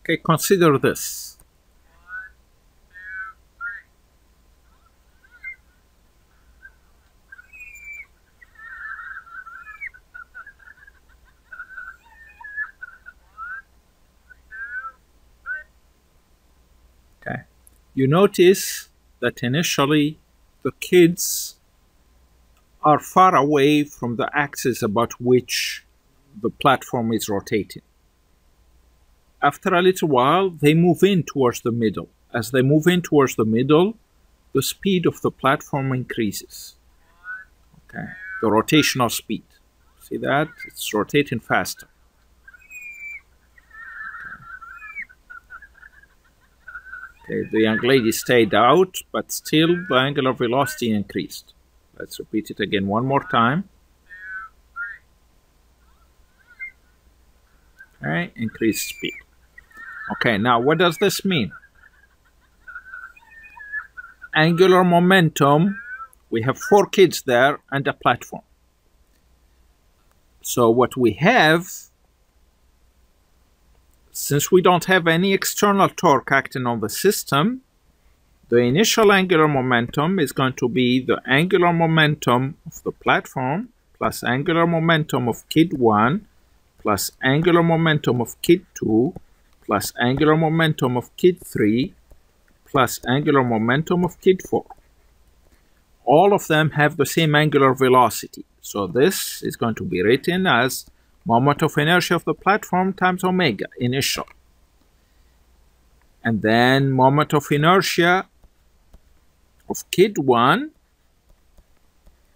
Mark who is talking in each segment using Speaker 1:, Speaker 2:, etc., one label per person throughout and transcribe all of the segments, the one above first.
Speaker 1: Okay, consider this. Okay, you notice that initially the kids are far away from the axis about which the platform is rotating. After a little while, they move in towards the middle. As they move in towards the middle, the speed of the platform increases. Okay, the rotational speed. See that? It's rotating faster. Okay, the young lady stayed out, but still the angular velocity increased. Let's repeat it again one more time. Okay, increased speed. Okay, now what does this mean? Angular momentum, we have 4 kids there and a platform. So what we have, since we don't have any external torque acting on the system, the initial angular momentum is going to be the angular momentum of the platform plus angular momentum of kid 1 plus angular momentum of kid 2 plus angular momentum of kid 3 plus angular momentum of kid 4. All of them have the same angular velocity. So this is going to be written as moment of inertia of the platform times omega, initial. And then moment of inertia of kid 1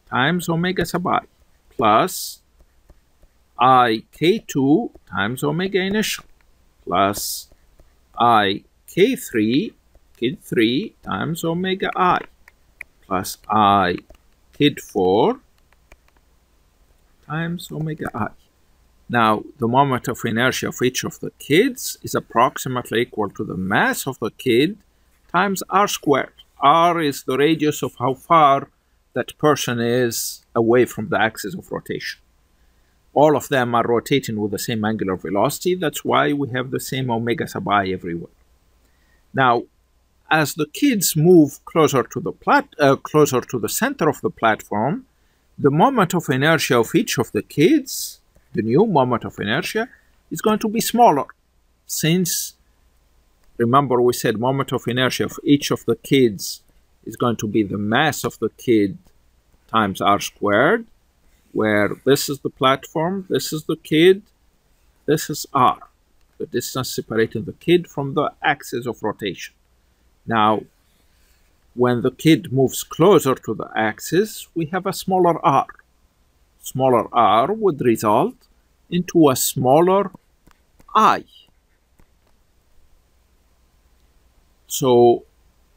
Speaker 1: times omega sub I plus I k2 times omega initial plus I k3 kid 3 times omega I plus I kid 4 times omega I. Now, the moment of inertia of each of the kids is approximately equal to the mass of the kid times r squared. R is the radius of how far that person is away from the axis of rotation. All of them are rotating with the same angular velocity. That's why we have the same omega sub I everywhere. Now, as the kids move closer to the center of the platform, the moment of inertia of each of the kids, the new moment of inertia, is going to be smaller. Since, remember we said moment of inertia of each of the kids is going to be the mass of the kid times r squared, where this is the platform, this is the kid, this is r, the distance separating the kid from the axis of rotation. Now, when the kid moves closer to the axis, we have a smaller r. Smaller r would result into a smaller I. So,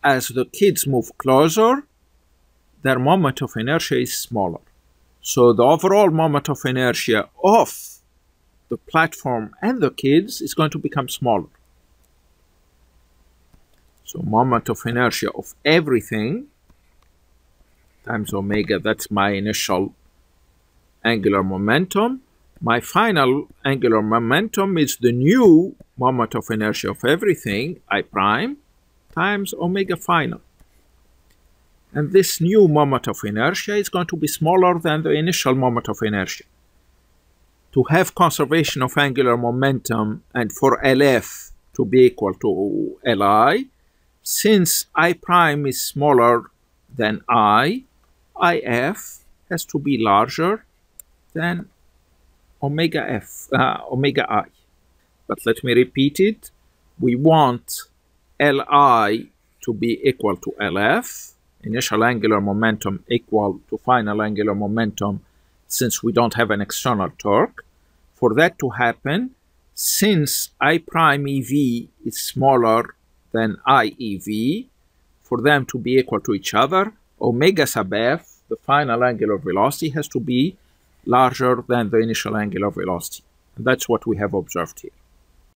Speaker 1: as the kids move closer, their moment of inertia is smaller. So the overall moment of inertia of the platform and the kids is going to become smaller. So moment of inertia of everything times omega, that's my initial angular momentum. My final angular momentum is the new moment of inertia of everything, I prime, times omega final. And this new moment of inertia is going to be smaller than the initial moment of inertia. To have conservation of angular momentum and for LF to be equal to Li, since I prime is smaller than I, IF has to be larger than omega I. But let me repeat it. We want Li to be equal to LF, initial angular momentum equal to final angular momentum, since we don't have an external torque. For that to happen, since I prime EV is smaller than IEV, for them to be equal to each other, omega sub F, the final angular velocity, has to be larger than the initial angular velocity. And that's what we have observed here.